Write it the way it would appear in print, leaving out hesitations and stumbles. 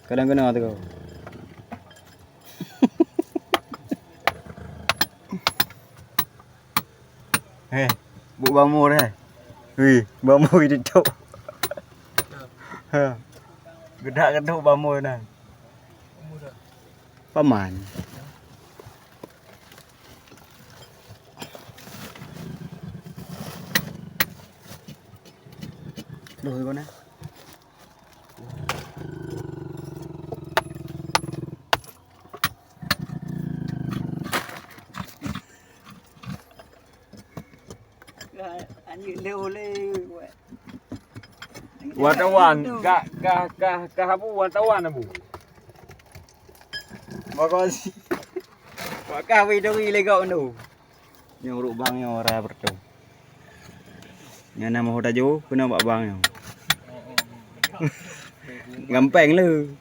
Kadang kena tu kau. Bu bamur Wih, bamur di tu. Gedak-geduk bamur nah. Paman. Duh kau nah. Wartawan, apa wartawan abu? Makasih. Pakah video ilegal tu. Yang urut bang yang orang bertu. Yang nama hoda jo, kena buat bang yang. Gampang lu.